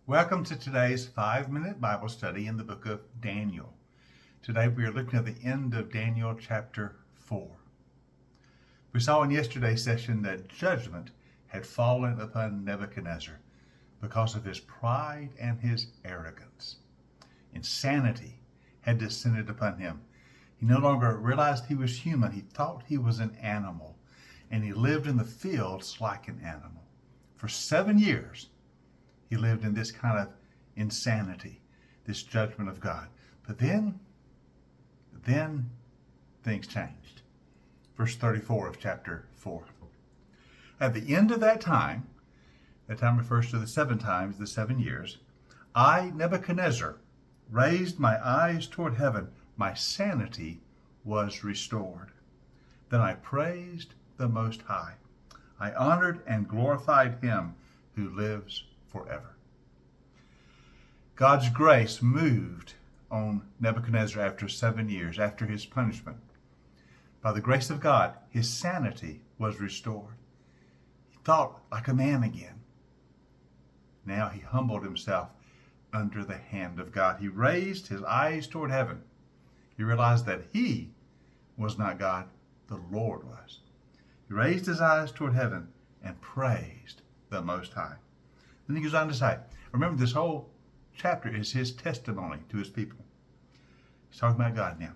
Welcome to today's 5-minute Bible study in the book of Daniel. Today we are looking at the end of Daniel chapter 4. We saw in yesterday's session that judgment had fallen upon Nebuchadnezzar because of his pride and his arrogance. Insanity had descended upon him. He no longer realized he was human. He thought he was an animal, and he lived in the fields like an animal. For 7 years, he lived in this kind of insanity, this judgment of God. But then things changed. Verse 34 of chapter 4. At the end of that time refers to the 7 times, the 7 years, I, Nebuchadnezzar, raised my eyes toward heaven. My sanity was restored. Then I praised the Most High. I honored and glorified him who lives forever. God's grace moved on Nebuchadnezzar after 7 years, after his punishment. By the grace of God, his sanity was restored. He thought like a man again. Now he humbled himself under the hand of God. He raised his eyes toward heaven. He realized that he was not God, the Lord was. He raised his eyes toward heaven and praised the Most High. Then he goes on to say, remember, this whole chapter is his testimony to his people. He's talking about God now.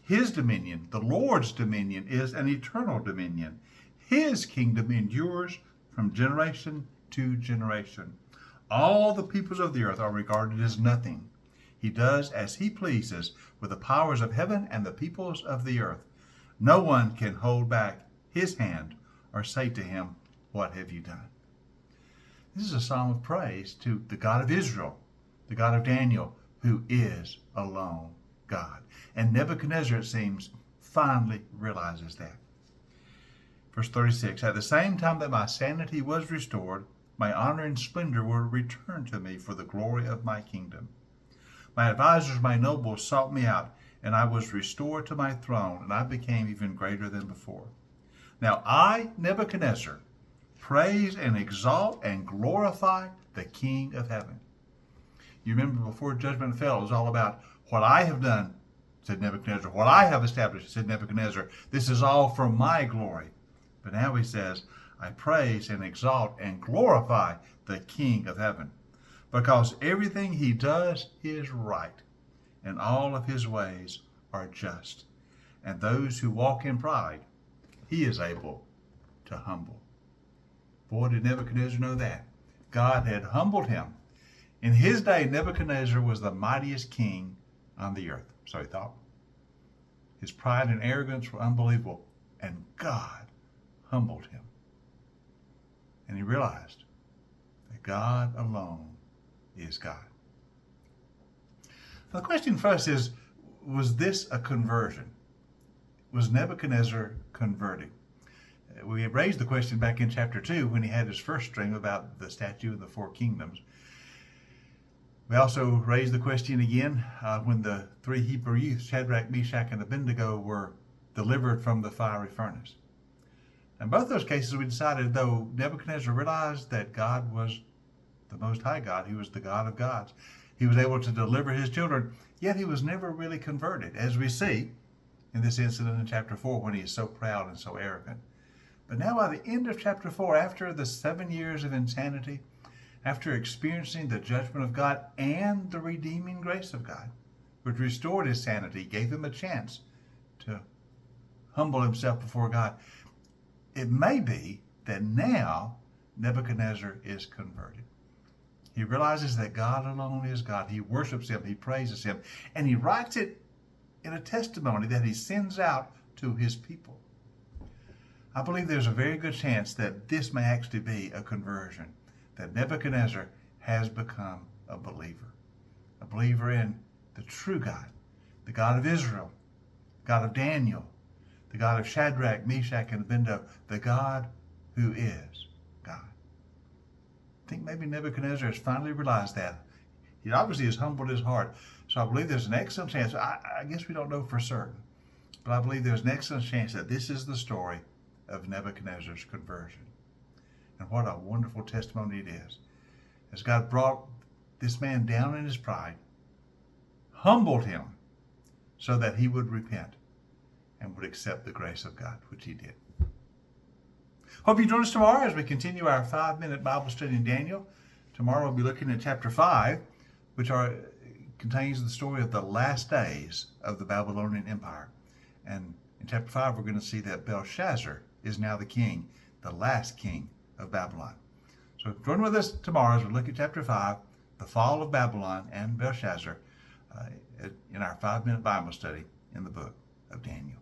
His dominion, the Lord's dominion, is an eternal dominion. His kingdom endures from generation to generation. All the peoples of the earth are regarded as nothing. He does as he pleases with the powers of heaven and the peoples of the earth. No one can hold back his hand or say to him, what have you done? This is a psalm of praise to the God of Israel, the God of Daniel, who is alone God. And Nebuchadnezzar, it seems, finally realizes that. Verse 36, at the same time that my sanity was restored, my honor and splendor were returned to me for the glory of my kingdom. My advisors, my nobles, sought me out, and I was restored to my throne, and I became even greater than before. Now I, Nebuchadnezzar, praise and exalt and glorify the King of heaven. You remember before judgment fell, it was all about what I have done, said Nebuchadnezzar. What I have established, said Nebuchadnezzar. This is all for my glory. But now he says, I praise and exalt and glorify the King of heaven, because everything he does is right, and all of his ways are just. And those who walk in pride, he is able to humble. Boy, did Nebuchadnezzar know that. God had humbled him. In his day, Nebuchadnezzar was the mightiest king on the earth, so he thought. His pride and arrogance were unbelievable, and God humbled him. And he realized that God alone is God. Now, the question for us is, was this a conversion? Was Nebuchadnezzar converted? We had raised the question back in chapter 2 when he had his first dream about the statue of the 4 kingdoms. We also raised the question again when the 3 Hebrew youths, Shadrach, Meshach, and Abednego, were delivered from the fiery furnace. In both those cases, we decided, though Nebuchadnezzar realized that God was the Most High God, he was the God of gods, he was able to deliver his children, yet he was never really converted, as we see in this incident in chapter 4 when he is so proud and so arrogant. But now by the end of chapter 4, after the 7 years of insanity, after experiencing the judgment of God and the redeeming grace of God, which restored his sanity, gave him a chance to humble himself before God, it may be that now Nebuchadnezzar is converted. He realizes that God alone is God. He worships him, he praises him, and he writes it in a testimony that he sends out to his people. I believe there's a very good chance that this may actually be a conversion, that Nebuchadnezzar has become a believer in the true God, the God of Israel, the God of Daniel, the God of Shadrach, Meshach, and Abednego, the God who is God. I think maybe Nebuchadnezzar has finally realized that. He obviously has humbled his heart. So I believe there's an excellent chance. I guess we don't know for certain, but I believe there's an excellent chance that this is the story of Nebuchadnezzar's conversion. And what a wonderful testimony it is. As God brought this man down in his pride, humbled him so that he would repent and would accept the grace of God, which he did. Hope you join us tomorrow as we continue our 5-minute Bible study in Daniel. Tomorrow we'll be looking at chapter 5, which contains the story of the last days of the Babylonian Empire. And in chapter 5, we're going to see that Belshazzar is now the king, the last king of Babylon. So join with us tomorrow as we look at chapter 5, the fall of Babylon and Belshazzar, in our 5-minute Bible study in the book of Daniel.